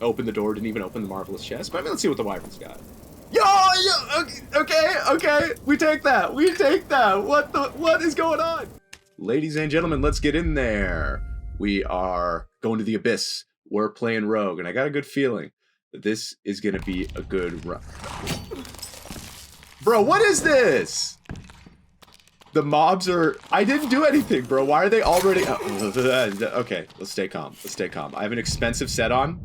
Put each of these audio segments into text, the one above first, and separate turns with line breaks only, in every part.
open the door, didn't even open the marvelous chest. But I mean, let's see what the Wyvern's got. Yo, okay, we take that. What is going on? Ladies and gentlemen, let's get in there. We are going to the Abyss. We're playing Rogue, and I got a good feeling that this is gonna be a good run. Bro, what is this? The mobs are... I didn't do anything, bro. Why are they already... Okay, let's stay calm. I have an expensive set on.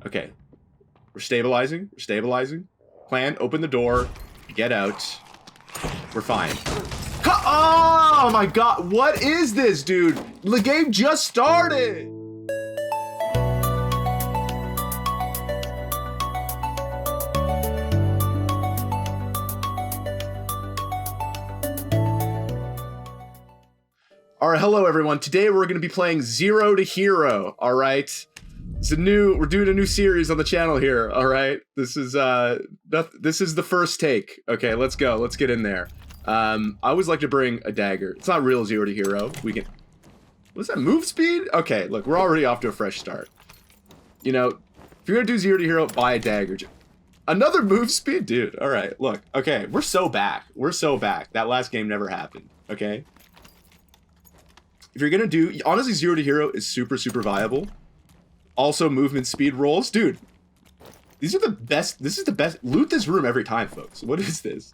Okay. We're stabilizing. Plan, open the door. Get out. We're fine. Oh my god. What is this, dude? The game just started. Alright, hello everyone. Today we're going to be playing Zero to Hero, alright? We're doing a new series on the channel here, alright? This is the first take. Okay, let's go. Let's get in there. I always like to bring a dagger. It's not real Zero to Hero. We can... What's that, move speed? Okay, look, we're already off to a fresh start. You know, if you're going to do Zero to Hero, buy a dagger. Another move speed? Dude, alright, look. Okay, we're so back. That last game never happened, okay? If you're gonna do, honestly, Zero to Hero is super viable. Also, movement speed rolls. Dude, these are the best. This is the best. Loot this room every time, folks. What is this?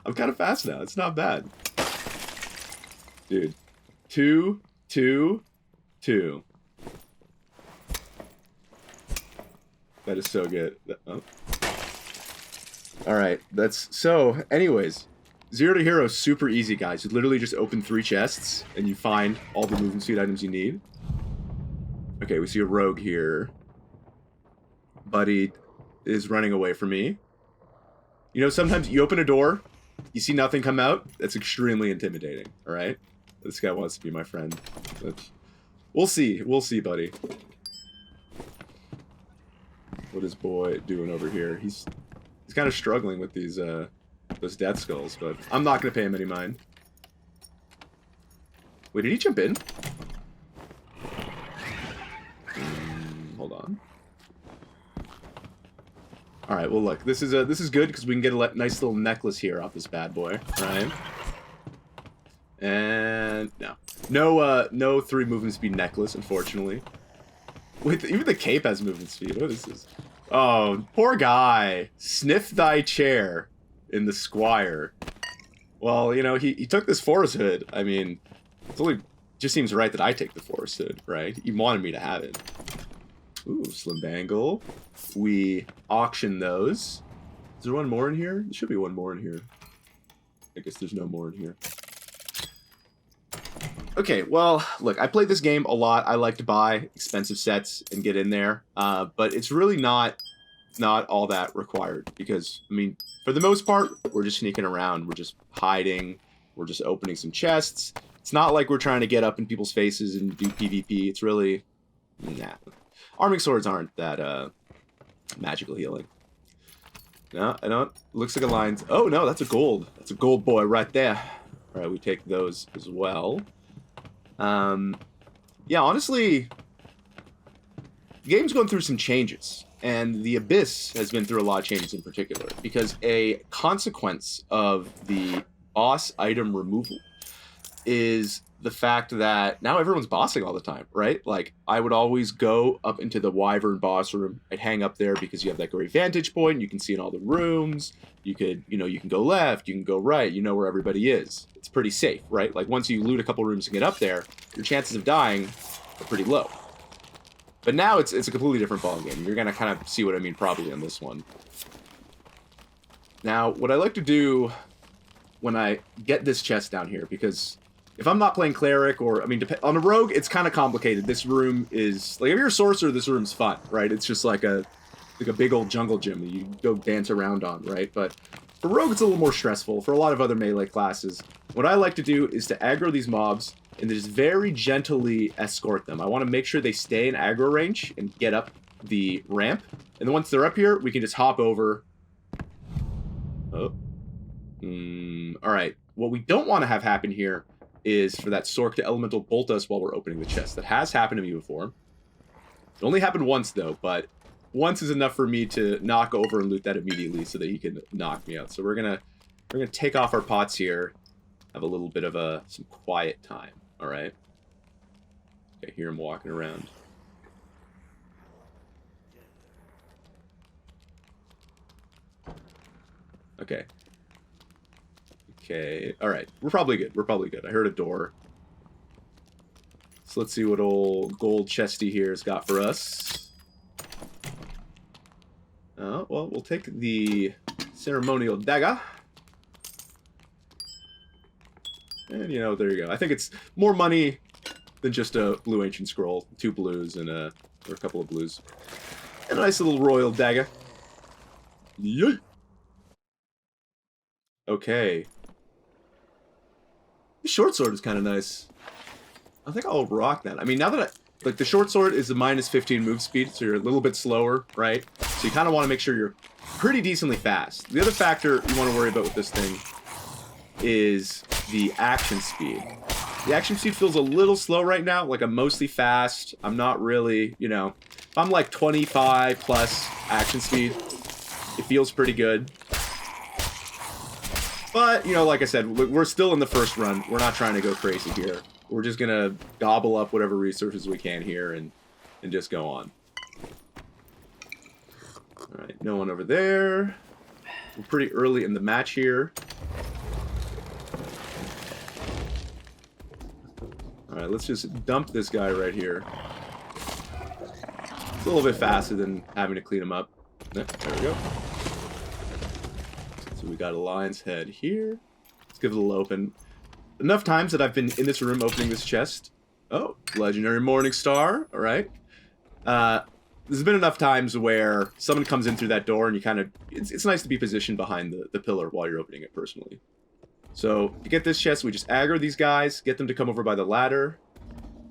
I'm kind of fast now. It's not bad. Dude. 2, 2, 2. That is so good. Oh. Alright, so, anyways. Zero to Hero is super easy, guys. You literally just open 3 chests, and you find all the movement speed items you need. Okay, we see a rogue here. Buddy is running away from me. You know, sometimes you open a door, you see nothing come out. That's extremely intimidating, alright? This guy wants to be my friend. But we'll see, buddy. What is boy doing over here? He's kind of struggling with these, those death skulls, but I'm not going to pay him any mind. Wait, did he jump in? Hold on. Alright, well look, this is good because we can get a nice little necklace here off this bad boy, right? And no 3 movement speed necklace, unfortunately. Wait, even the cape has movement speed. What is this? Oh, poor guy. Sniff thy chair. In the Squire. Well, you know, he took this forest hood. I mean, it's only just seems right that I take the forest hood, right? He wanted me to have it. Ooh, slim bangle. We auction those. Is there one more in here? There should be one more in here. I guess there's no more in here. Okay, well, look, I played this game a lot. I like to buy expensive sets and get in there, but it's really not all that required because, I mean, for the most part, we're just sneaking around. We're just hiding. We're just opening some chests. It's not like we're trying to get up in people's faces and do PvP. It's really... Nah. Arming swords aren't that, magical healing. No, I don't... Looks like a line... Oh, no, that's a gold. That's a gold boy right there. Alright, we take those as well. Yeah, honestly... The game's going through some changes. And the Abyss has been through a lot of changes in particular, because a consequence of the boss item removal is the fact that now everyone's bossing all the time, right? Like, I would always go up into the Wyvern boss room. I'd hang up there because you have that great vantage point. You can see in all the rooms. You could, you know, you can go left, you can go right. You know where everybody is. It's pretty safe, right? Like, once you loot a couple rooms and get up there, your chances of dying are pretty low. But now it's a completely different ballgame. You're going to kind of see what I mean probably on this one. Now, what I like to do when I get this chest down here, because if I'm not playing Cleric or, I mean, on a Rogue, it's kind of complicated. This room is, like, if you're a Sorcerer, this room's fun, right? It's just like a big old jungle gym that you go dance around on, right? But for Rogue, it's a little more stressful. For a lot of other melee classes, what I like to do is to aggro these mobs and just very gently escort them. I want to make sure they stay in aggro range and get up the ramp. And then once they're up here, we can just hop over. Oh. Alright. What we don't want to have happen here is for that Sork to Elemental bolt us while we're opening the chest. That has happened to me before. It only happened once though, but once is enough for me to knock over and loot that immediately so that he can knock me out. So we're gonna take off our pots here, have a little bit of some quiet time. All right. Okay, hear him walking around. Okay. Okay. All right. We're probably good. We're probably good. I heard a door. So let's see what old gold chesty here has got for us. Oh, well, we'll take the ceremonial dagger. And, you know, there you go. I think it's more money than just a blue ancient scroll. 2 blues and or a couple of blues. And a nice little royal dagger. Yay! Okay. The short sword is kind of nice. I think I'll rock that. I mean, now that like, the short sword is a minus 15 move speed, so you're a little bit slower, right? So you kind of want to make sure you're pretty decently fast. The other factor you want to worry about with this thing is the action speed. The action speed feels a little slow right now. Like, I'm mostly fast. I'm not really, you know... If I'm like 25 plus action speed, it feels pretty good. But, you know, like I said, we're still in the first run. We're not trying to go crazy here. We're just gonna gobble up whatever resources we can here and just go on. Alright, no one over there. We're pretty early in the match here. Alright, let's just dump this guy right here. It's a little bit faster than having to clean him up. There we go. So we got a lion's head here. Let's give it a little open. Enough times that I've been in this room opening this chest. Oh, legendary morning star. All right. There's been enough times where someone comes in through that door and you kind of... It's nice to be positioned behind the pillar while you're opening it personally. So to get this chest, we just aggro these guys, get them to come over by the ladder.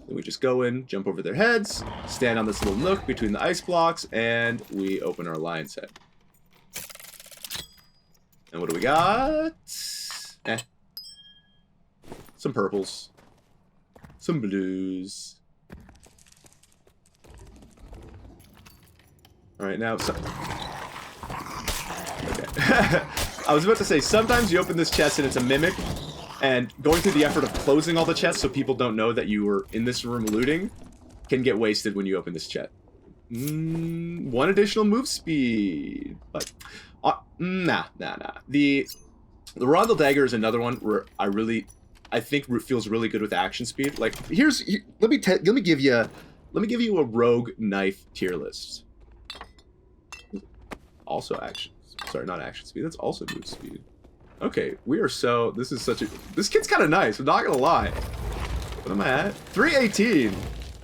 Then we just go in, jump over their heads, stand on this little nook between the ice blocks, and we open our lion's head. And what do we got? Some purples. Some blues. Alright, now... Okay. I was about to say, sometimes you open this chest and it's a mimic, and going through the effort of closing all the chests so people don't know that you were in this room looting can get wasted when you open this chest. 1 additional move speed. But... nah. The Rondel Dagger is another one where I think feels really good with action speed. Like, let me give you a rogue knife tier list. Also not action speed. That's also move speed. Okay, this kid's kind of nice. I'm not gonna lie. What am I at? 318.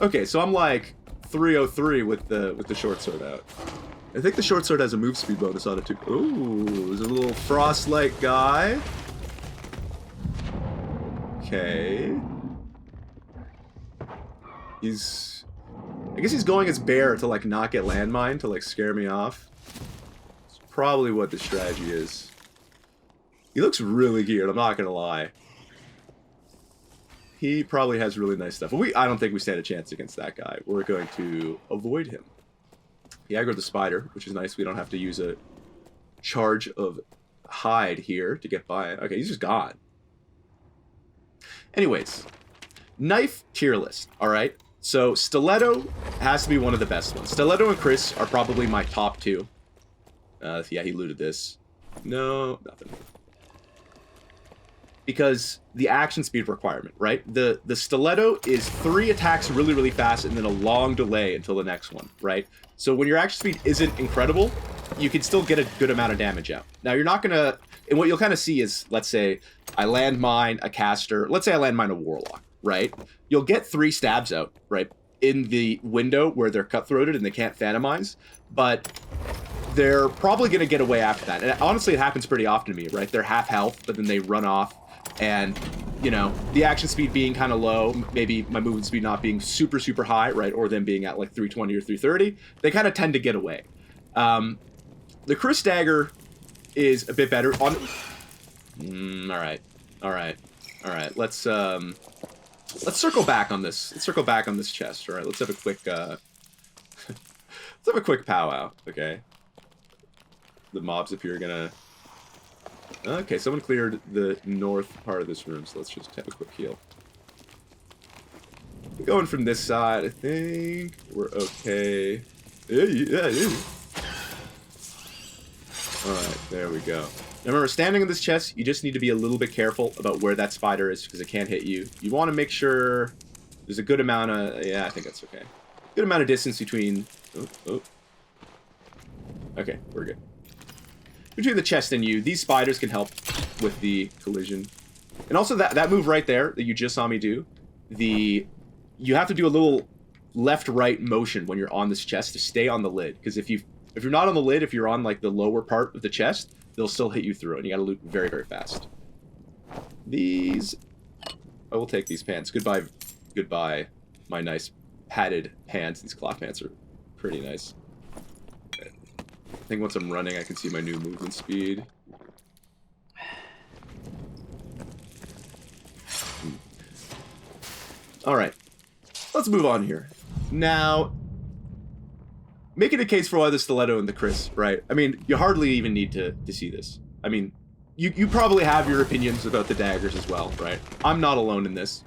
Okay, so I'm like 303 with the short sword out. I think the short sword has a move speed bonus on it too. Ooh, there's a little frostlight guy. Okay. I guess he's going as bear to like not get landmine to like scare me off. It's probably what the strategy is. He looks really geared, I'm not gonna lie. He probably has really nice stuff. But I don't think we stand a chance against that guy. We're going to avoid him. He aggroed the spider, which is nice. We don't have to use a charge of hide here to get by. Okay, he's just gone. Anyways, knife tier list, alright? So, Stiletto has to be one of the best ones. Stiletto and Chris are probably my top 2. Yeah, he looted this. No, nothing. Because the action speed requirement, right? The Stiletto is 3 attacks really, really fast and then a long delay until the next one, right? So when your action speed isn't incredible, you can still get a good amount of damage out. Now, you're not gonna... And what you'll kind of see is, let's say, I landmine a caster. Let's say I landmine a warlock, right? You'll get 3 stabs out, right? In the window where they're cutthroated and they can't phantomize. But they're probably going to get away after that. And honestly, it happens pretty often to me, right? They're half health, but then they run off. And, you know, the action speed being kind of low, maybe my movement speed not being super, super high, right? Or them being at like 320 or 330. They kind of tend to get away. The Chris Dagger is a bit better on... All right. Let's circle back on this. Let's circle back on this chest. All right, let's have a Let's have a quick powwow, okay? The mobs up here are gonna... Okay, someone cleared the north part of this room, so let's just have a quick heal. Going from this side, I think we're okay. Yeah. Alright, there we go. Now remember, standing on this chest, you just need to be a little bit careful about where that spider is, because it can't hit you. You want to make sure there's a good amount of... Yeah, I think that's okay. Good amount of distance between... Oh. Okay, we're good. Between the chest and you, these spiders can help with the collision. And also that move right there that you just saw me do, you have to do a little left-right motion when you're on this chest to stay on the lid. Because if you're not on the lid, if you're on like the lower part of the chest, they'll still hit you through it. And you gotta loot very, very fast. These... I will take these pants. Goodbye, my nice padded pants. These cloth pants are pretty nice. Okay. I think once I'm running, I can see my new movement speed. Alright. Let's move on here. Now, making a case for why the stiletto and the Chris, right? I mean, you hardly even need to see this. I mean, you probably have your opinions about the daggers as well, right? I'm not alone in this.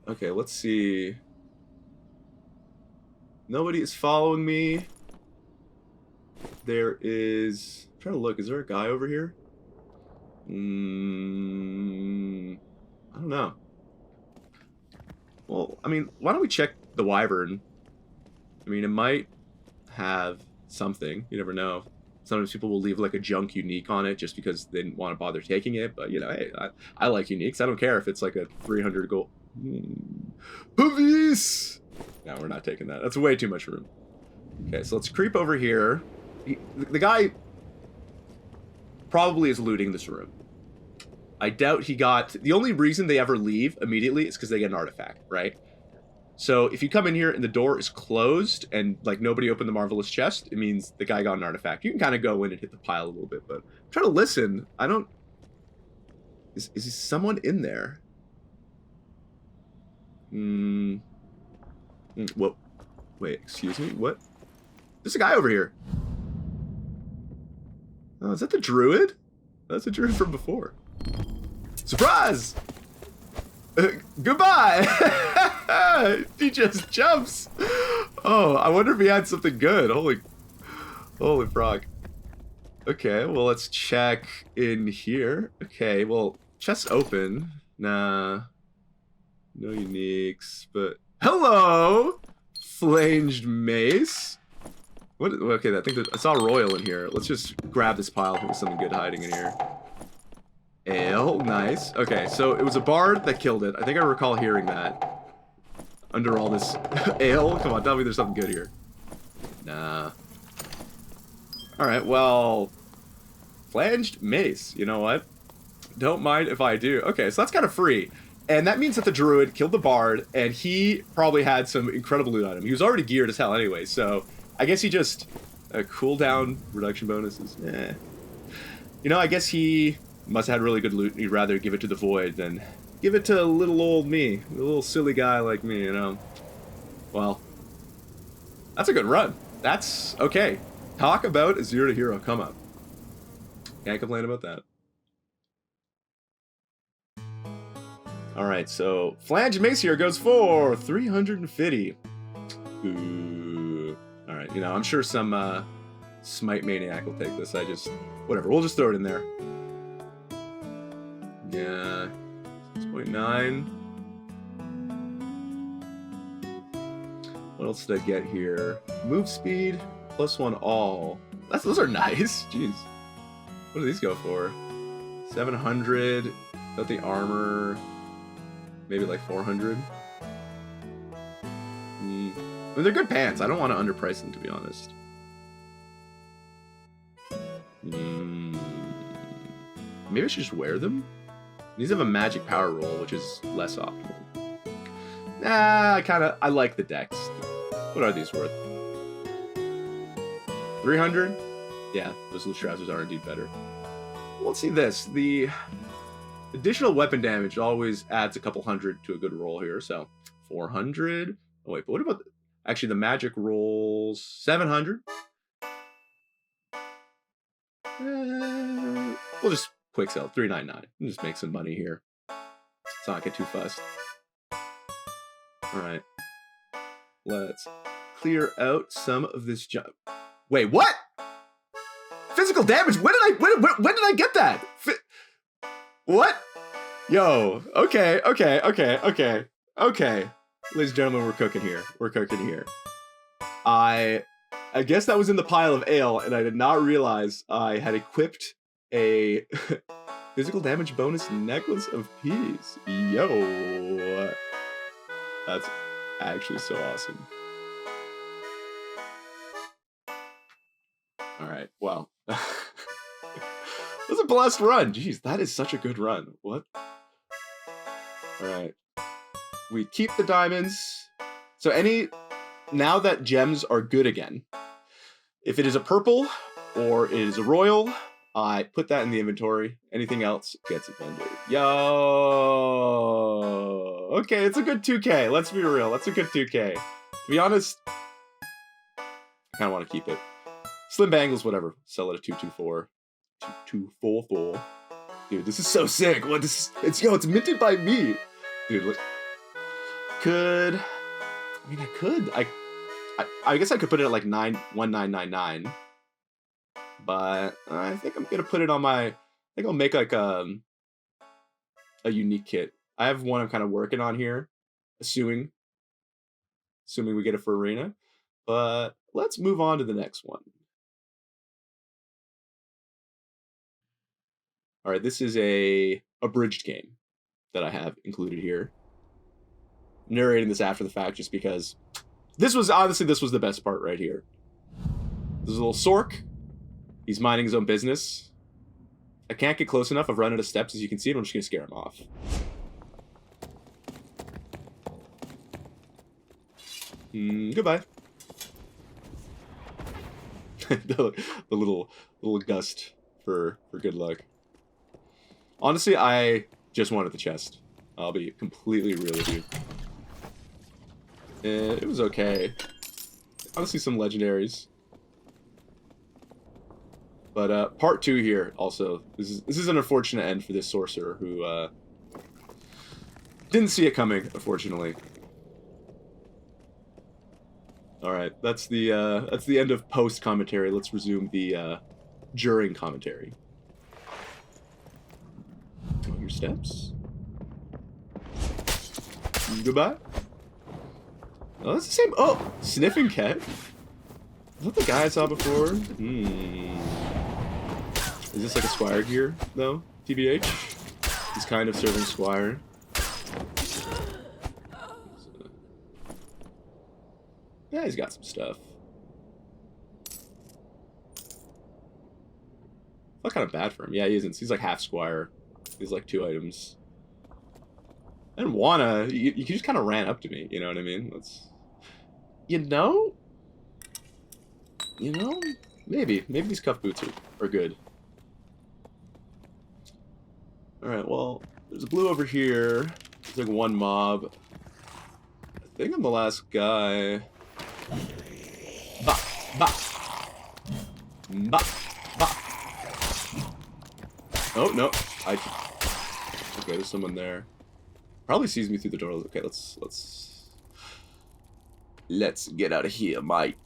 Okay, let's see. Nobody is following me. There is... I'm trying to look. Is there a guy over here? I don't know. Well, I mean, why don't we check the Wyvern? I mean, it might have something. You never know. Sometimes people will leave like a junk unique on it just because they didn't want to bother taking it. But, you know, hey, I like uniques. I don't care if it's like a 300 gold. Police! No, we're not taking that. That's way too much room. Okay, so let's creep over here. The guy probably is looting this room. I doubt he got... The only reason they ever leave immediately is because they get an artifact, right? So if you come in here and the door is closed and like nobody opened the Marvelous Chest, it means the guy got an artifact. You can kind of go in and hit the pile a little bit, but I'm trying to listen. I don't... Is someone in there? Whoa. Wait, excuse me? What? There's a guy over here. Oh, is that the druid? That's a druid from before. Surprise! Goodbye! He just jumps. Oh, I wonder if he had something good. Holy frog. Okay, well, let's check in here. Okay, well, chest's open. Nah. No uniques, but... Hello! Flanged mace. What? Okay, I think I saw Royal in here. Let's just grab this pile. I think there's something good hiding in here. Ale, nice. Okay, so it was a bard that killed it. I think I recall hearing that. Under all this ale? Come on, tell me there's something good here. Nah. Alright, well... Flanged mace. You know what? Don't mind if I do. Okay, so that's kind of free. And that means that the druid killed the bard, and he probably had some incredible loot on him. He was already geared as hell anyway, so... I guess he just... cooldown reduction bonuses. Eh. You know, I guess he... must have had really good loot, and he'd rather give it to the void than give it to little old me. A little silly guy like me, you know. Well, that's a good run. That's okay. Talk about a 0 to hero come up. Can't complain about that. Alright, so Flanged Mace here goes for 350. Ooh. Alright, you know, I'm sure some Smite Maniac will take this. Whatever, we'll just throw it in there. Yeah, 6.9. What else did I get here? Move speed, +1 all. Those are nice. Jeez. What do these go for? 700. Got the armor. Maybe like 400. I mean, they're good pants. I don't want to underprice them, to be honest. Maybe I should just wear them? These have a magic power roll, which is less optimal. Nah, I like the decks. What are these worth? 300? Yeah, those loose trousers are indeed better. Well, let's see this. The additional weapon damage always adds a couple hundred to a good roll here, so 400. Oh wait, but what about Actually, the magic rolls 700. We'll just quick sell 399 and just make some money here. Let's not get too fussed. All right, let's clear out some of this junk. Wait, what? Physical damage? When did I get that? What? Yo, okay. Ladies and gentlemen, we're cooking here. I guess that was in the pile of ale, and I did not realize I had equipped a physical damage bonus necklace of peace. Yo, that's actually so awesome. All right, wow. That was a blessed run. Jeez, that is such a good run. What? All right. We keep the diamonds. So now that gems are good again, if it is a purple or it is a royal, I put that in the inventory. Anything else gets appended. Yo. Okay, it's a good 2K. Let's be real. That's a good 2K. To be honest, I kind of want to keep it. Slim Bangles, whatever. Sell it at 224. 2244. Dude, this is so sick. What this? It's minted by me. Dude, look. I guess I could put it at like 1999. But I think I'm gonna put it on my. I think I'll make like a unique kit. I have one I'm kind of working on here, assuming we get it for arena. But let's move on to the next one. All right, this is a abridged game that I have included here. I'm narrating this after the fact just because this was the best part right here. There's a little Sork. He's minding his own business. I can't get close enough. I've run out of steps, as you can see, and I'm just going to scare him off. Goodbye. the little gust for good luck. Honestly, I just wanted the chest. I'll be completely real with you. It was okay. Honestly, some legendaries. But part 2 here also. This is an unfortunate end for this sorcerer who didn't see it coming, unfortunately. All right, that's the end of post commentary. Let's resume the during commentary. Your steps. Goodbye. Oh, that's the same. Oh, sniffing cat. Is that the guy I saw before? Is this like a squire gear though? TBH. He's kind of serving squire. Yeah, he's got some stuff. I feel kind of bad for him. Yeah, he isn't. He's like half squire. He's like 2 items. I didn't wanna. You just kind of ran up to me. You know what I mean? That's. You know, maybe these cuff boots are good. All right. Well, there's a blue over here. There's like one mob. I think I'm the last guy. Ba ba ba ba. Oh no! Okay, there's someone there. Probably sees me through the door. Okay, let's get out of here, mate.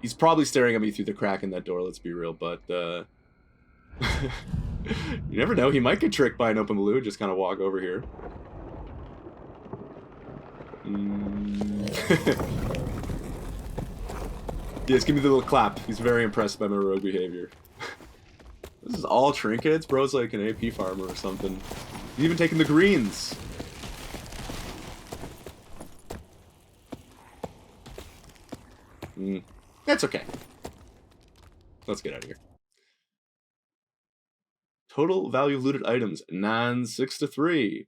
He's probably staring at me through the crack in that door. Let's be real, but you never know. He might get tricked by an open balloon and just kind of walk over here. Yes, give me the little clap. He's very impressed by my rogue behavior. This is all trinkets? Bro's like an AP farmer or something. He's even taking the greens. That's okay. Let's get out of here. Total value of looted items, 963.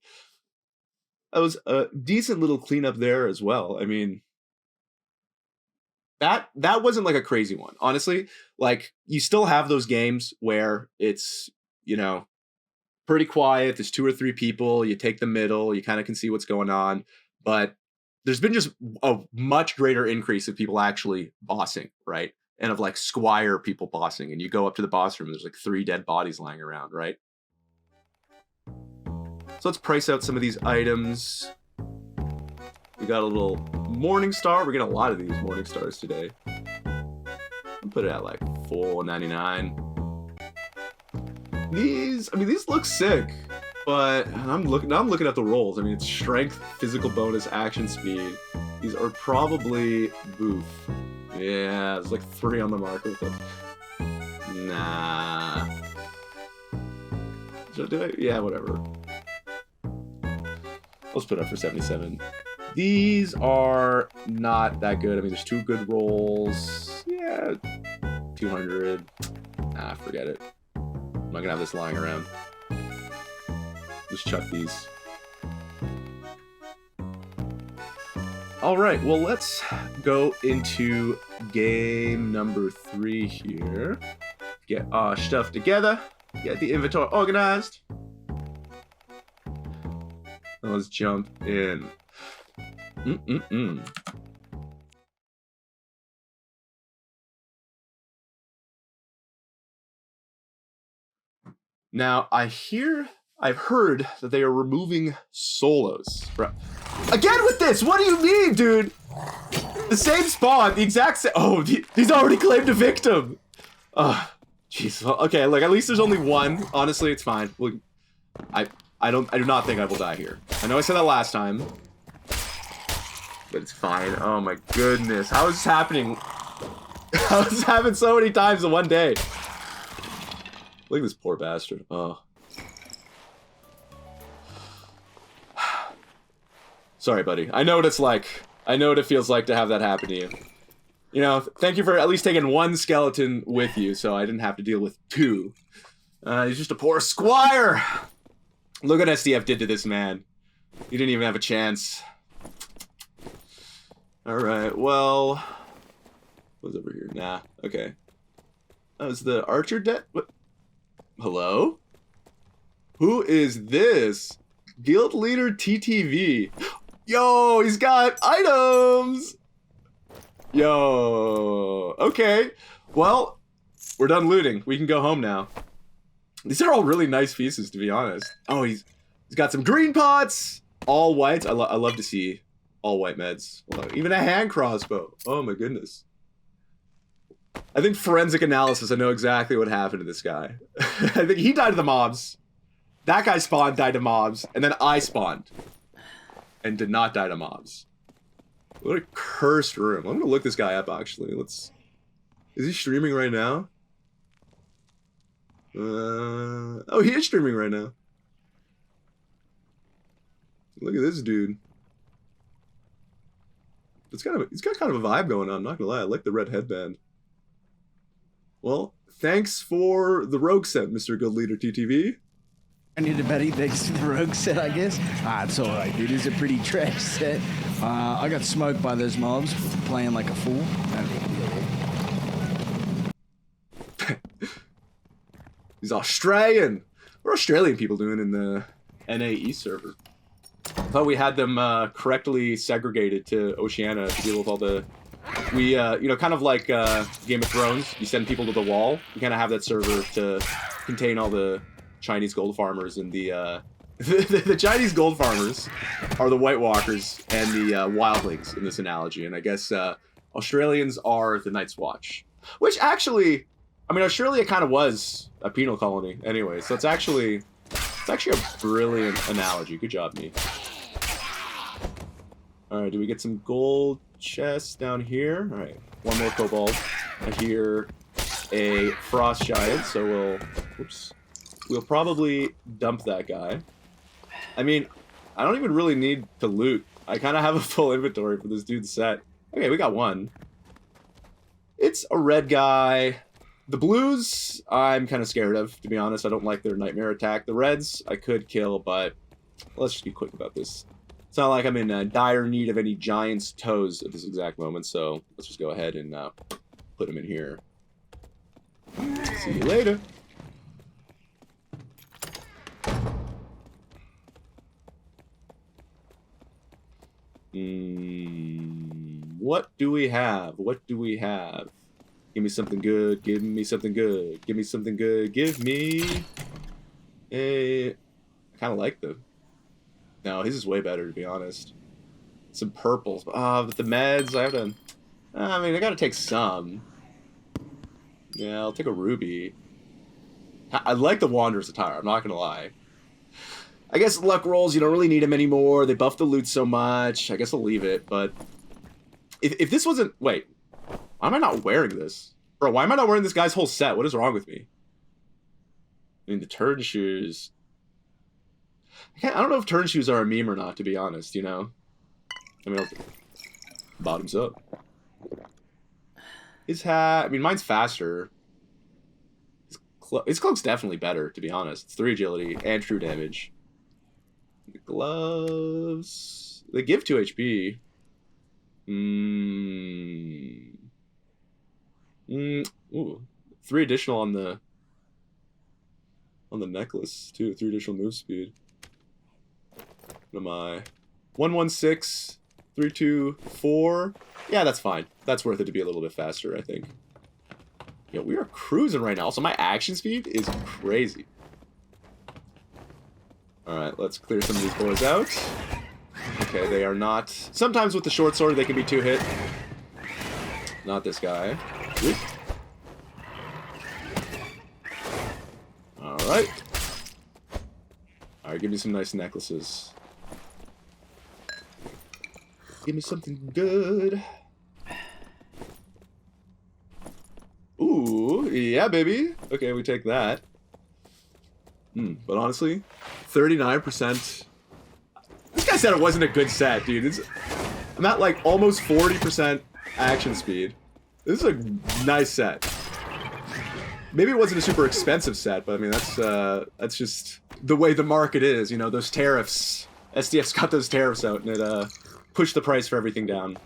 That was a decent little cleanup there as well. I mean, that wasn't like a crazy one. Honestly, like, you still have those games where it's, pretty quiet. There's 2 or 3 people. You take the middle. You kind of can see what's going on. But there's been just a much greater increase of people actually bossing, right? And of like squire people bossing. And you go up to the boss room and there's like 3 dead bodies lying around, right? So let's price out some of these items. We got a little Morning Star. We're getting a lot of these Morning Stars today. I'll put it at like $4.99. These look sick, but I'm looking at the rolls. I mean, it's strength, physical bonus, action speed. These are probably boof. Yeah, there's like 3 on the market with them. Nah. Should I do it? Yeah, whatever. Let's put it up for 77. These are not that good. I mean, there's 2 good rolls. Yeah, 200. Nah, forget it. I'm not gonna have this lying around. Just chuck these. All right, well, let's go into game number 3 here. Get our stuff together. Get the inventory organized. Let's jump in. Now, I've heard that they are removing solos. Again with this, what do you mean, dude? The same spawn, the exact same. Oh, he's already claimed a victim. Oh, jeez. Okay, look, at least there's only 1. Honestly, it's fine. Look, I do not think I will die here. I know I said that last time, but it's fine. Oh my goodness, how is this happening? How is this happening so many times in one day? Look at this poor bastard. Oh. Sorry, buddy. I know what it's like. I know what it feels like to have that happen to you. You know, thank you for at least taking 1 skeleton with you, so I didn't have to deal with 2. He's just a poor squire. Look what SDF did to this man. He didn't even have a chance. Alright, well... What's over here? Nah, okay. Oh, is the archer dead? What? Hello? Who is this? Guild leader TTV. Yo, he's got items! Yo, okay. Well, we're done looting. We can go home now. These are all really nice pieces, to be honest. Oh, he's got some green pots! All whites. I love to see all white meds. Even a hand crossbow. Oh my goodness. I think forensic analysis, I know exactly what happened to this guy. I think he died to the mobs. That guy spawned, died to mobs, and then I spawned. And did not die to mobs. What a cursed room. I'm gonna look this guy up, actually. Is he streaming right now? Oh, he is streaming right now. Look at this dude. He's got kind of a vibe going on, not gonna lie. I like the red headband. Well, thanks for the rogue set, Mr. Guild Leader TTV.
I need a buddy thanks to the rogue set, I guess. It's alright, dude. It's a pretty trash set. I got smoked by those mobs playing like a fool.
He's Australian. What are Australian people doing in the NAE server? I thought we had them correctly segregated to Oceania to deal with all the... We, you know, kind of like Game of Thrones, you send people to the wall. We kind of have that server to contain all the Chinese gold farmers, and the Chinese gold farmers are the White Walkers and the wildlings in this analogy. And I guess Australians are the Night's Watch. Which actually, I mean, Australia kind of was a penal colony anyway, so it's actually a brilliant analogy. Good job, me. Alright, do we get some gold chests down here? Alright, 1 more cobalt. I hear a frost giant, so we'll probably dump that guy. I mean, I don't even really need to loot. I kind of have a full inventory for this dude's set. Okay, we got 1. It's a red guy. The blues, I'm kind of scared of, to be honest. I don't like their nightmare attack. The reds, I could kill, but let's just be quick about this. It's not like I'm in dire need of any giant's toes at this exact moment, so let's just go ahead and put them in here. See you later. What do we have? What do we have? Give me something good. Give me something good. Give me something good. Give me a... I kind of like the... No, his is way better, to be honest. Some purples. But the meds, I have to... I mean, I gotta take some. Yeah, I'll take a ruby. I like the Wanderer's attire, I'm not gonna lie. I guess luck rolls, you don't really need them anymore. They buff the loot so much. I guess I'll leave it, but... If this wasn't... Wait. Why am I not wearing this? Bro, why am I not wearing this guy's whole set? What is wrong with me? I mean, the turn shoes... I don't know if turn shoes are a meme or not, to be honest, you know? I mean, bottoms up. His hat... I mean, mine's faster. His cloak's definitely better, to be honest. It's 3 agility and true damage. The gloves... They give 2 HP. Ooh. 3 additional on the necklace, too. 3 additional move speed. What am I? 116, 324. Yeah, that's fine. That's worth it to be a little bit faster, I think. Yo, we are cruising right now. So my action speed is crazy. Alright, let's clear some of these boys out. Okay, they are not... Sometimes with the short sword, they can be 2-hit. Not this guy. Oop. Alright. Alright, give me some nice necklaces. Give me something good. Ooh, yeah, baby. Okay, we take that. But honestly, 39%... This guy said it wasn't a good set, dude. I'm at like almost 40% action speed. This is a nice set. Maybe it wasn't a super expensive set, but I mean, that's just the way the market is, you know, those tariffs. SDF's got those tariffs out, and it pushed the price for everything down.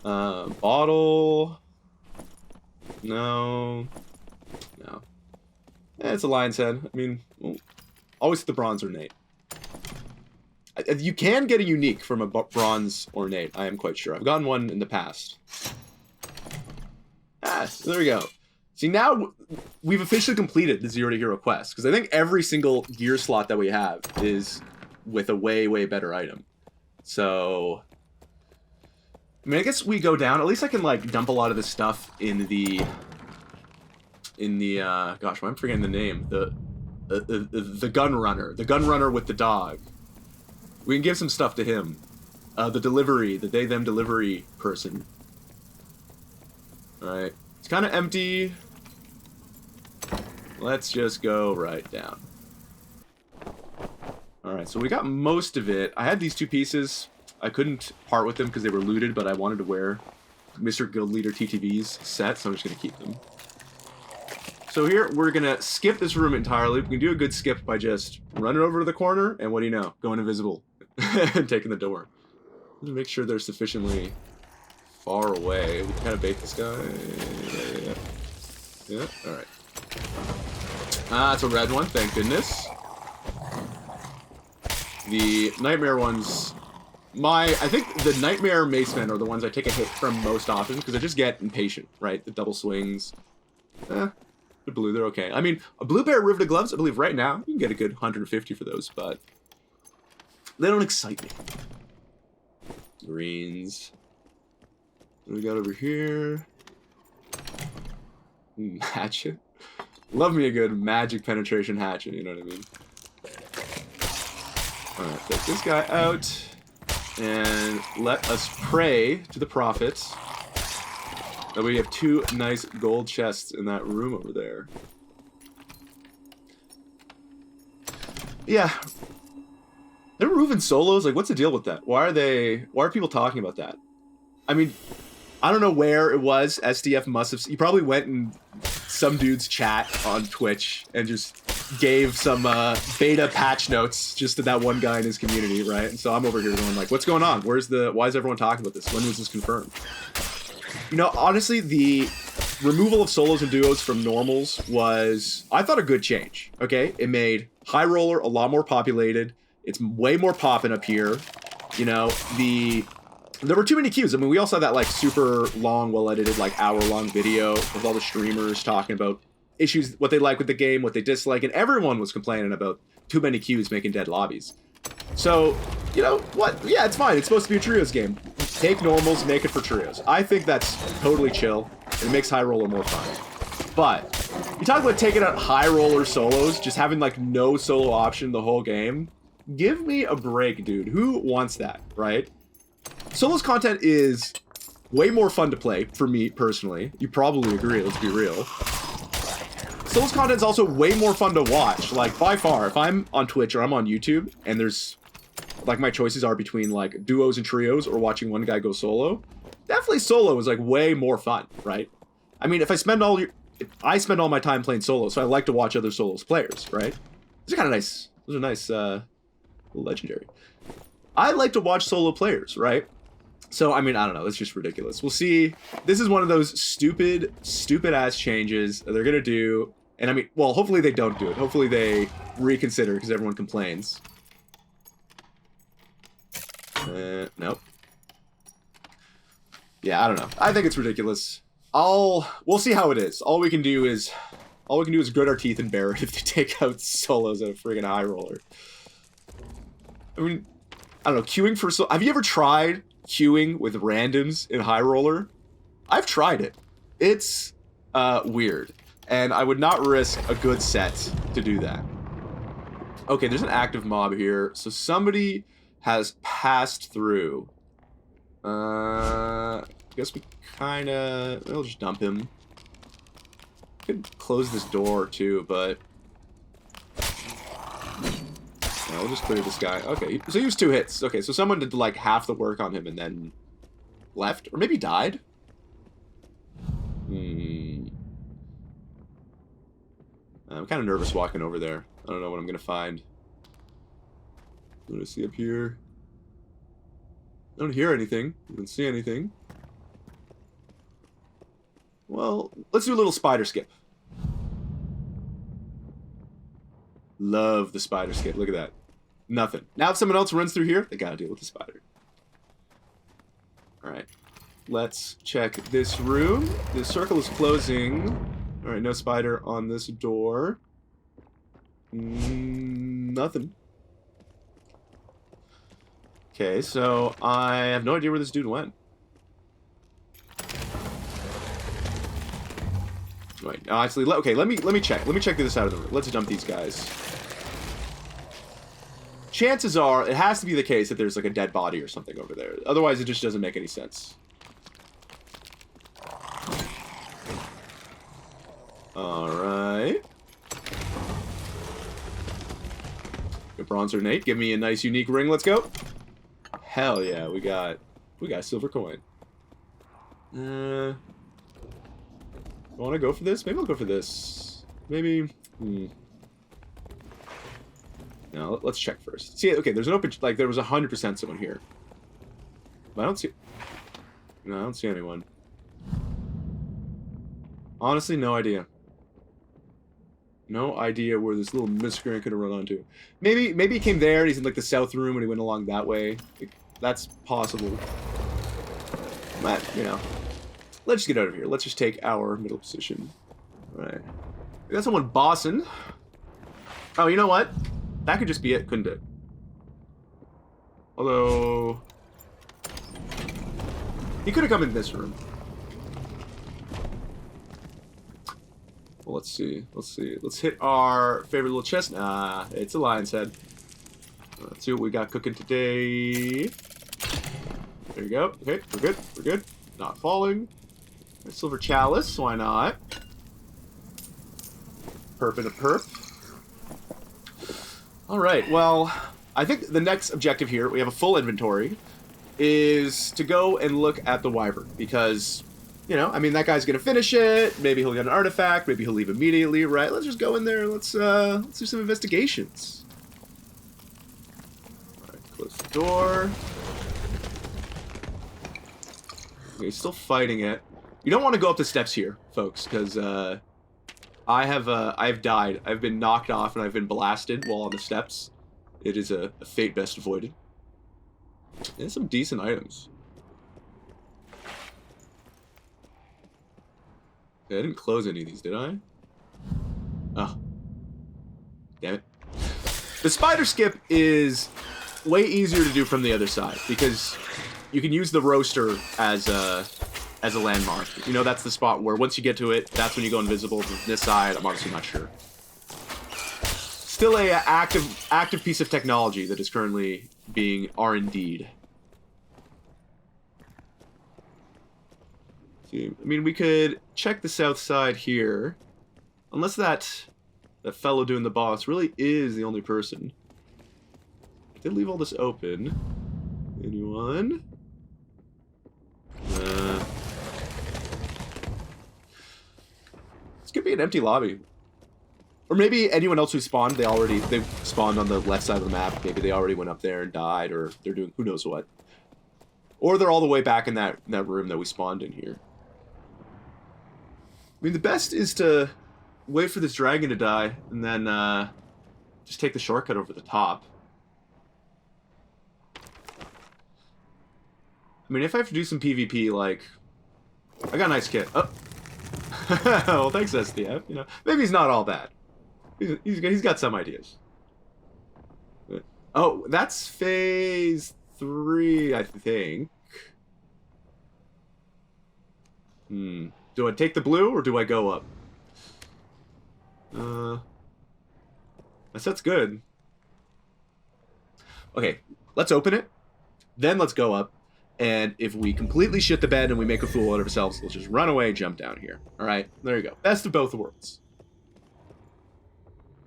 Bottle... No. No. It's a lion's head. I mean, always the bronze ornate. You can get a unique from a bronze ornate, I am quite sure. I've gotten one in the past. There we go. See, now we've officially completed the 0 to Hero quest, because I think every single gear slot that we have is with a way, way better item. So... I mean, I guess we go down. At least I can, like, dump a lot of this stuff in the... gosh, why am I forgetting the name? The gun runner. The gun runner with the dog. We can give some stuff to him. The delivery. The they-them delivery person. Alright. It's kind of empty. Let's just go right down. Alright, so we got most of it. I had these 2 pieces. I couldn't part with them because they were looted, but I wanted to wear Mr. Guild Leader TTV's set, so I'm just going to keep them. So here, we're going to skip this room entirely. We can do a good skip by just running over to the corner, and what do you know? Going invisible. And taking the door. Let's make sure they're sufficiently far away. We can kind of bait this guy. Yeah, alright. It's a red one, thank goodness. The nightmare ones... I think the Nightmare Macemen are the ones I take a hit from most often, because I just get impatient, right? The double swings. The blue, they're okay. I mean, a blue pair of riveted gloves, I believe right now, you can get a good 150 for those, but they don't excite me. Greens. What do we got over here? Hatchet. Love me a good magic penetration hatchet, you know what I mean? Alright, take this guy out. And let us pray to the prophets that we have 2 nice gold chests in that room over there. Yeah. They're moving solos? Like, what's the deal with that? Why are people talking about that? I mean, I don't know where it was. SDF must have... He probably went in some dude's chat on Twitch and just gave some beta patch notes just to that one guy in his community, right? And so I'm over here going like, what's going on? Why is everyone talking about this? When was this confirmed? You know, honestly, the removal of solos and duos from normals was, I thought, a good change, okay? It made High Roller a lot more populated. It's way more poppin' up here. You know, there were too many queues. I mean, we all saw that like super long, well-edited, like hour-long video with all the streamers talking about issues, what they like with the game, what they dislike, and everyone was complaining about too many queues making dead lobbies. So, you know what? Yeah, it's fine. It's supposed to be a trios game. Take normals, make it for trios. I think that's totally chill. It makes high roller more fun. But you talk about taking out high roller solos, just having like no solo option the whole game. Give me a break, dude. Who wants that, right? Solos content is way more fun to play for me personally. You probably agree, let's be real. Solos content is also way more fun to watch, like by far. If I'm on Twitch or I'm on YouTube and there's like my choices are between like duos and trios or watching one guy go solo, definitely solo is like way more fun, right? I mean, I spend all my time playing solo, so I like to watch other solos players, right? Those are kind of nice. Those are nice, legendary. I like to watch solo players, right? So, I mean, I don't know. It's just ridiculous. We'll see. This is one of those stupid ass changes that they're going to do. And I mean, well, hopefully they don't do it. Hopefully they reconsider because everyone complains. Nope. Yeah, I don't know. I think it's ridiculous. We'll see how it is. All we can do is grit our teeth and bear it if they take out solos at a friggin' high roller. I mean, I don't know, queuing for have you ever tried queuing with randoms in high roller? I've tried it. It's weird, and I would not risk a good set to do that. Okay, there's an active mob here, so somebody has passed through. I guess we we'll just dump him. Could close this door too, but no, we'll just clear this guy. Okay, so he was 2 hits. Okay, so someone did like half the work on him and then left, or maybe died. I'm kind of nervous walking over there. I don't know what I'm gonna find. I'm gonna see up here. I don't hear anything. I don't see anything. Well, let's do a little spider skip. Love the spider skip. Look at that. Nothing. Now if someone else runs through here, they gotta deal with the spider. Alright. Let's check this room. The circle is closing. Alright, no spider on this door. Nothing. Okay, so I have no idea where this dude went. Wait, actually, okay, let me check. Let me check this out of the room. Let's dump these guys. Chances are, it has to be the case that there's like a dead body or something over there. Otherwise, it just doesn't make any sense. Alright. Bronzer Nate, give me a nice unique ring, let's go. Hell yeah, we got a silver coin. I want to go for this? Maybe I'll go for this. Maybe. No, let's check first. See, okay, there's an open. Like, there was 100% someone here. But I don't see. No, I don't see anyone. Honestly, no idea. No idea where this little miscreant could have run onto. Maybe he came there and he's in like the south room and he went along that way. Like, that's possible. But, you know. Let's just get out of here. Let's just take our middle position. Alright. We got someone bossing. Oh, you know what? That could just be it, couldn't it? Although... he could have come in this room. Well, let's see. Let's see. Let's hit our favorite little chest. Nah, it's a lion's head. Let's see what we got cooking today. There you go. Okay, we're good. We're good. Not falling. Silver chalice, why not? Perp and a perp. Alright, well, I think the next objective here, we have a full inventory, is to go and look at the Wyvern. Because, you know, I mean, that guy's gonna finish it, maybe he'll get an artifact, maybe he'll leave immediately, right? Let's just go in there, let's do some investigations. Alright, close the door. Okay, he's still fighting it. You don't want to go up the steps here, folks, because I've died. I've been knocked off and I've been blasted while on the steps. It is a fate best avoided. And some decent items. Okay, I didn't close any of these, did I? Oh. Damn it. The spider skip is way easier to do from the other side because you can use the roaster as a landmark. You know, that's the spot where once you get to it, that's when you go invisible. From this side, I'm honestly not sure. Still a active piece of technology that is currently being R&D'd. See, I mean, we could check the south side here, unless that fellow doing the boss really is the only person. I did leave all this open. Anyone? This could be an empty lobby. Or maybe anyone else who spawned, they spawned on the left side of the map. Maybe they already went up there and died, or they're doing who knows what. Or they're all the way back in that room that we spawned in here. I mean, the best is to wait for this dragon to die, and then just take the shortcut over the top. I mean, if I have to do some PvP, like, I got a nice kit. Oh. Well, thanks, SDF. You know, maybe he's not all bad. He's got some ideas. Oh, that's phase 3, I think. Do I take the blue or do I go up? My set's good. Okay, let's open it. Then let's go up. And if we completely shit the bed and we make a fool out of ourselves, let's just run away and jump down here. Alright, there you go. Best of both worlds.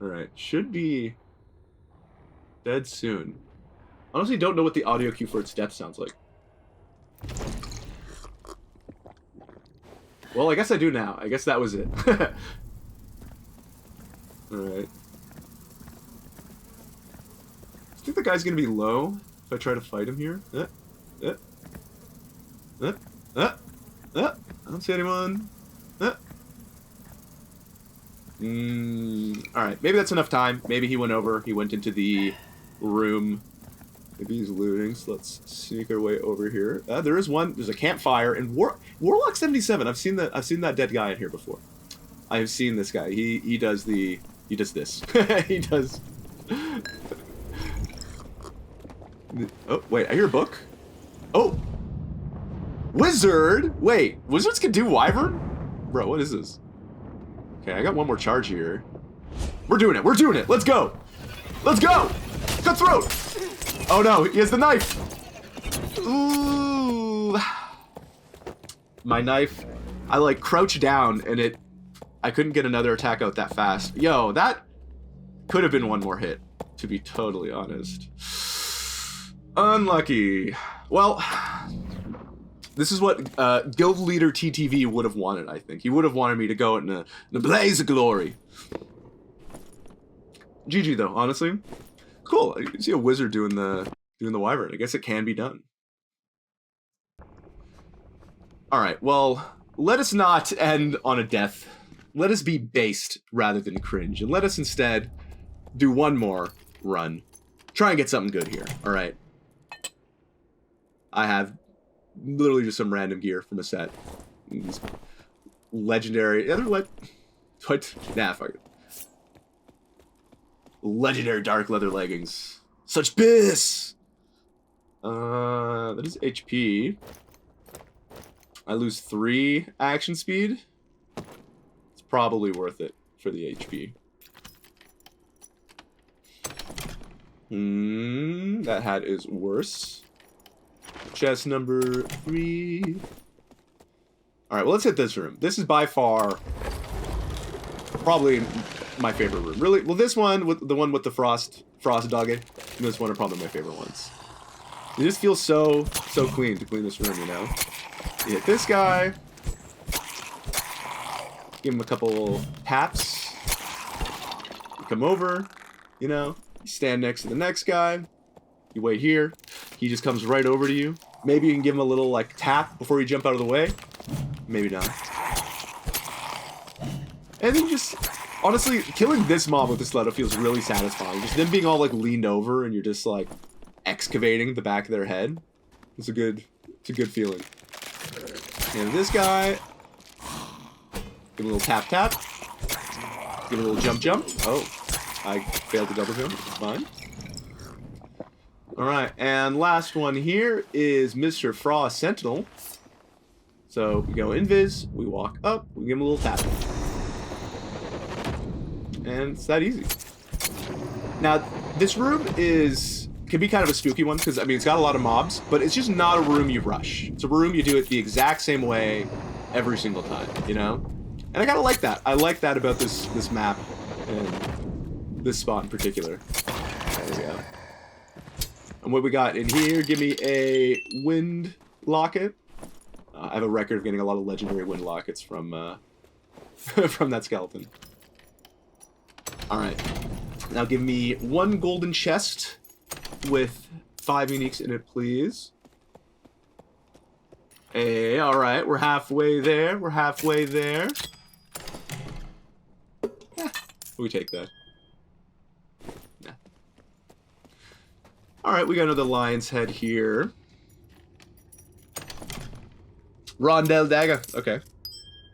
Alright, should be dead soon. Honestly, don't know what the audio cue for its death sounds like. Well, I guess I do now. I guess that was it. Alright. I think the guy's gonna be low if I try to fight him here. I don't see anyone. Alright, maybe that's enough time. Maybe he went over. He went into the room. Maybe he's looting, so let's sneak our way over here. There is one. There's a campfire and Warlock 77. I've seen that dead guy in here before. I have seen this guy. He does this. He does. Oh wait, I hear a book. Oh, wizard. Wait, wizards can do wyvern? Bro, what is this? Okay, I got one more charge here. We're doing it. We're doing it. Let's go. Let's go. Cutthroat. Oh no, he has the knife. Ooh. My knife. I like crouched down and I couldn't get another attack out that fast. Yo, that could have been one more hit, to be totally honest. Unlucky. Well, this is what Guild Leader TTV would have wanted, I think. He would have wanted me to go in a blaze of glory. GG though, honestly. Cool. You can see a wizard doing the wyvern. I guess it can be done. Alright, well, let us not end on a death. Let us be based rather than cringe. And let us instead do one more run. Try and get something good here. Alright. I have literally just some random gear from a set. These legendary. What? Nah, fuck it. Legendary dark leather leggings. Such biss! That is HP. I lose 3 action speed. It's probably worth it for the HP. That hat is worse. Chest number 3. Alright, well, let's hit this room. This is by far probably my favorite room. Really, well, this one, with the one with the frost doggy, and this one are probably my favorite ones. It just feels so clean to clean this room, you know? You hit this guy. Give him a couple taps. You come over, you know? You stand next to the next guy. You wait here. He just comes right over to you. Maybe you can give him a little, like, tap before you jump out of the way. Maybe not. And then just, honestly, killing this mob with the stiletto feels really satisfying. Just them being all, like, leaned over and you're just, like, excavating the back of their head. It's a good feeling. And this guy, give him a little tap tap. Give him a little jump jump. Oh, I failed to double jump. Fine. All right, and last one here is Mr. Frost Sentinel. So we go invis, we walk up, we give him a little tap. And it's that easy. Now, this room can be kind of a spooky one because, I mean, it's got a lot of mobs, but it's just not a room you rush. It's a room you do it the exact same way every single time, you know? And I kind of like that. I like that about this map and this spot in particular. There we go. And what we got in here, give me a wind locket. I have a record of getting a lot of legendary wind lockets from from that skeleton. Alright. Now give me 1 golden chest with 5 uniques in it, please. Hey, alright, we're halfway there. We're halfway there. We take that. Nah. Alright, we got another lion's head here. Rondel dagger. Okay.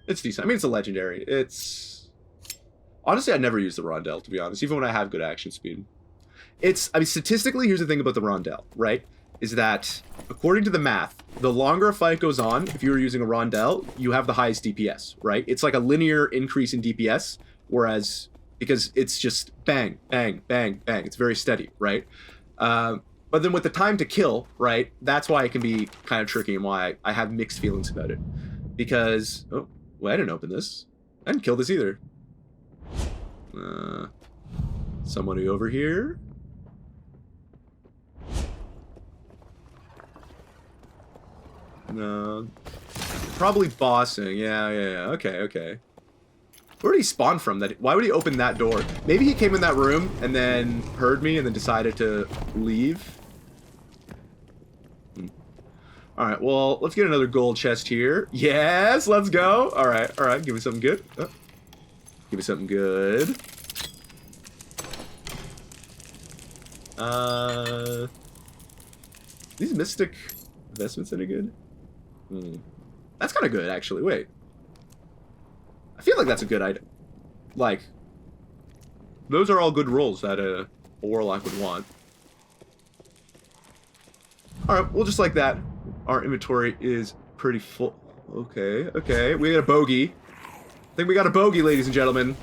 It's decent. I mean, it's a legendary. It's... Honestly, I never use the Rondel, to be honest, even when I have good action speed. I mean, statistically, here's the thing about the Rondel, right? Is that, according to the math, the longer a fight goes on, if you were using a Rondel, you have the highest DPS, right? It's like a linear increase in DPS, whereas, because it's just bang, bang, bang, bang. It's very steady, right? But then with the time to kill, right, that's why it can be kind of tricky and why I have mixed feelings about it. Because, oh, well, I didn't open this. I didn't kill this either. Somebody over here? No. Probably bossing. Yeah. Okay. Where did he spawn from? Why would he open that door? Maybe he came in that room and then heard me and then decided to leave. Alright, well, let's get another gold chest here. Yes, let's go. Alright. Give me something good. Oh. Give me something good. These mystic investments any good? That's kind of good, actually. Wait. I feel like that's a good item. Like, those are all good rolls that a warlock would want. Alright, well, just like that, our inventory is pretty full. Okay. We got a bogey. I think we got a bogey, ladies and gentlemen.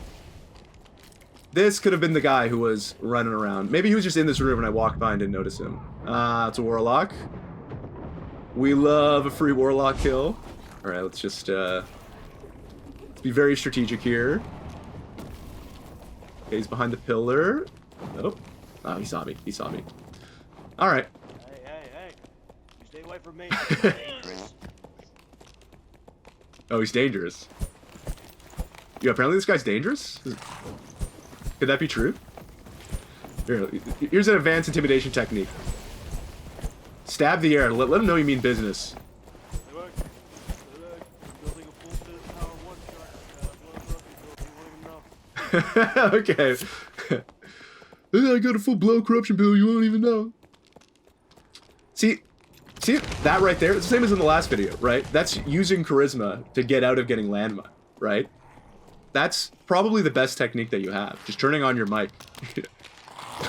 This could have been the guy who was running around. Maybe he was just in this room and I walked by and didn't notice him. It's a warlock. We love a free warlock kill. Alright, let's just, let's be very strategic here. Okay, he's behind the pillar. Oh, he saw me. Alright.
Hey. You stay away from me.
Oh, he's dangerous. Yeah, apparently this guy's dangerous? Could that be true? Here's an advanced intimidation technique. Stab the air. Let him know you mean business. Okay. I got a full blow corruption bill, you won't even know. See that right there? It's the same as in the last video, right? That's using charisma to get out of getting landmine, right? That's probably the best technique that you have. Just turning on your mic.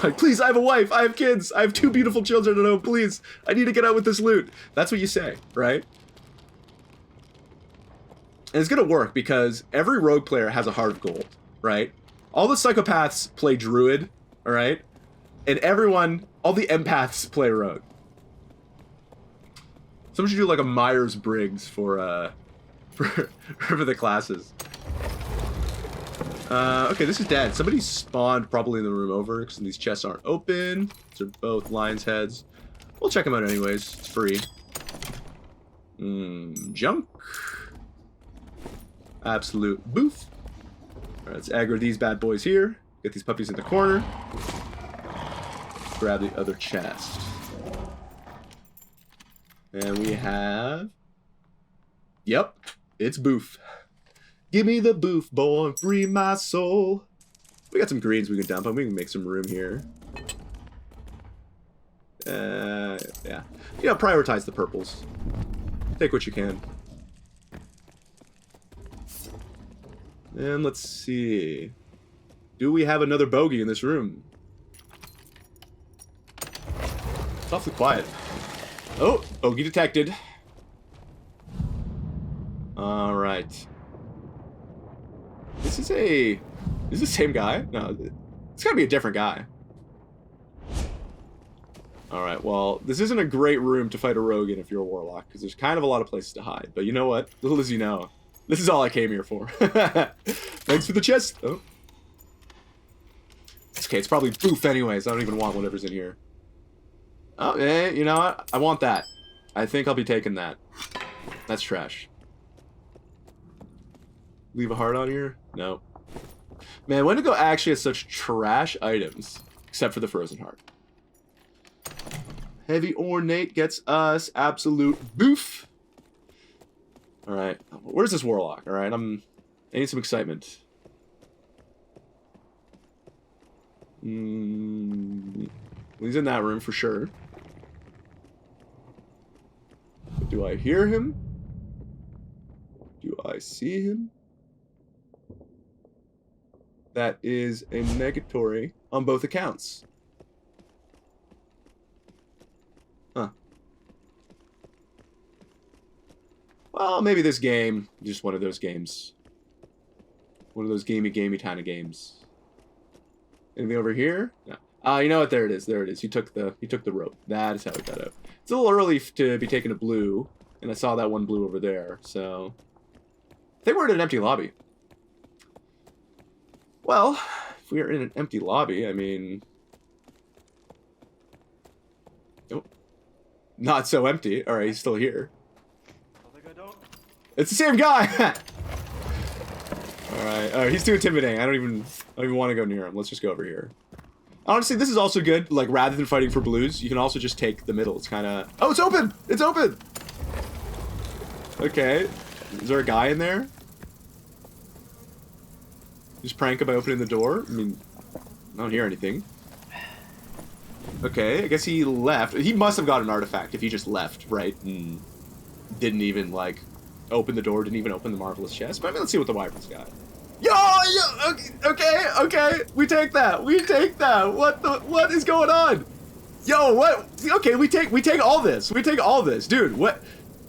Like, please, I have a wife, I have kids, I have 2 beautiful children at home, please, I need to get out with this loot. That's what you say, right? And it's gonna work because every rogue player has a heart of gold, right? All the psychopaths play druid, alright? And all the empaths play rogue. Someone should do like a Myers-Briggs for the classes. Okay, this is dead. Somebody spawned probably in the room over because these chests aren't open. These are both lion's heads. We'll check them out anyways. It's free. Junk. Absolute booth. Alright, let's aggro these bad boys here. Get these puppies in the corner. Grab the other chest. And we have... Yep, it's boof. Give me the boof, boy, free my soul. We got some greens we can dump on. We can make some room here. Yeah. You know, prioritize the purples. Take what you can. And let's see. Do we have another bogey in this room? It's awfully quiet. Oh, bogey detected. Alright. Is this the same guy? No, it's gotta be a different guy. Alright, well, this isn't a great room to fight a rogue in if you're a warlock, because there's kind of a lot of places to hide. But you know what? Little as you know, this is all I came here for. Thanks for the chest. Oh. It's okay, it's probably boof anyways. I don't even want whatever's in here. Oh, you know what? I want that. I think I'll be taking that. That's trash. Leave a heart on here? No. Man, Wendigo actually has such trash items, except for the frozen heart. Heavy ornate gets us absolute boof. Alright, where's this warlock? Alright, I need some excitement. He's in that room for sure. But do I hear him? Do I see him? That is a negatory on both accounts. Huh. Well, maybe this game is just one of those games. One of those gamey kind of games. Anything over here? No. You know what? There it is. There it is. He took the rope. That is how he got out. It's a little early to be taking a blue, and I saw that one blue over there, so I think we're in an empty lobby. Well, if we are in an empty lobby, I mean, oh, not so empty. All right, he's still here. It's the same guy. All right, he's too intimidating. I don't even want to go near him. Let's just go over here. Honestly, this is also good. Like, rather than fighting for blues, you can also just take the middle. It's kind of... Oh, it's open! It's open! Okay. Is there a guy in there? Just prank him by opening the door? I mean, I don't hear anything. Okay, I guess he left. He must have got an artifact if he just left, right? And didn't even, like, open the door, didn't even open the marvelous chest. But I mean, let's see what the wyvern's got. Yo, okay, we take that. What is going on? Yo, what? Okay, we take all this. Dude, what?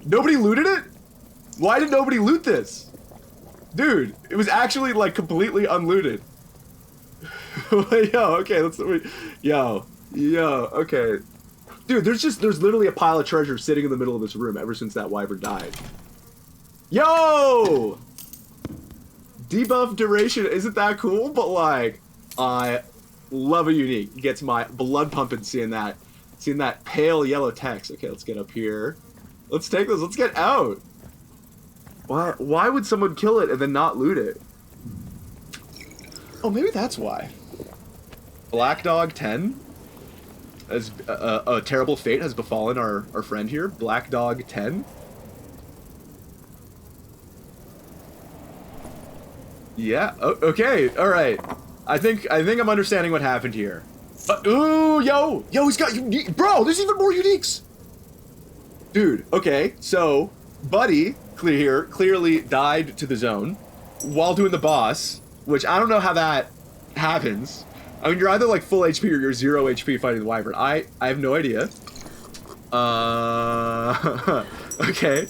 Nobody looted it? Why did nobody loot this? Dude, it was actually, like, completely unlooted. Yo, okay, okay. Dude, there's literally a pile of treasure sitting in the middle of this room ever since that wyvern died. Yo! Debuff duration isn't that cool, but like, I love a unique. It gets my blood pumping seeing that pale yellow text. Okay, let's get up here. Let's take this. Let's get out. Why would someone kill it and then not loot it? Oh, maybe that's why. Black Dog 10. As a terrible fate has befallen our friend here. Black Dog 10. Yeah. Okay. All right. I think I'm understanding what happened here. Ooh, yo, he's got unique, bro. There's even more uniques, dude. Okay, so Buddy clearly died to the zone while doing the boss, which I don't know how that happens. I mean, you're either like full HP or you're 0 HP fighting the wyvern. I have no idea. Okay.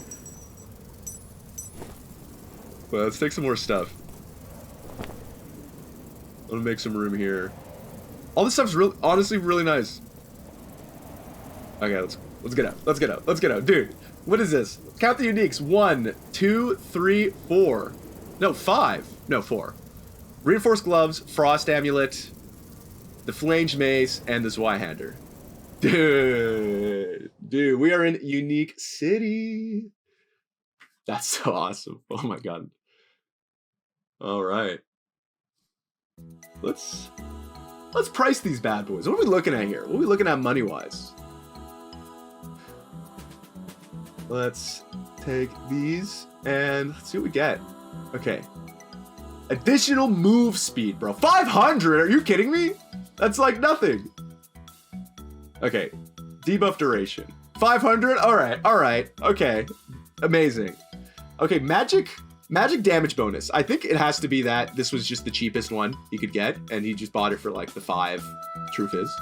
Well, let's take some more stuff. I'm gonna make some room here. All this stuff's honestly really nice. Okay, let's get out, dude. What is this? Count the uniques. 1, 2, 3, 4. No, 5. No, 4. Reinforced gloves, frost amulet, the flanged mace, and the Zweihander. Dude, we are in Unique City. That's so awesome. Oh my god. All right. Let's price these bad boys. What are we looking at here? What are we looking at money-wise? Let's take these and let's see what we get. Okay. Additional move speed, bro. 500? Are you kidding me? That's like nothing. Okay. Debuff duration. 500? All right. Okay. Amazing. Okay, magic damage bonus. I think it has to be that this was just the cheapest one he could get, and he just bought it for like the 5. Truth is.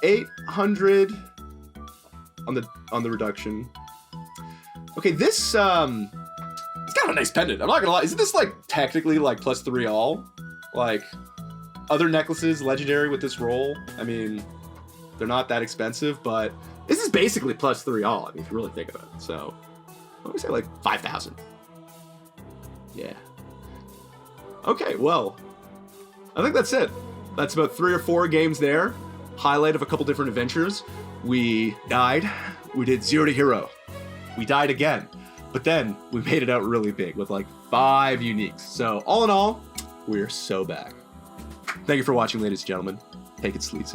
800 on the reduction. Okay, this it's got a nice pendant. I'm not gonna lie. Isn't this like technically like +3 all? Like other necklaces legendary with this roll? I mean, they're not that expensive, but this is basically +3 all. I mean, if you really think about it. So, what do we say, like 5,000? Yeah. Okay, well, I think that's it. That's about 3 or 4 games there. Highlight of a couple different adventures. We died. We did 0 to hero. We died again. But then we made it out really big with like 5 uniques. So all in all, we're so back. Thank you for watching, ladies and gentlemen. Take it sleazy.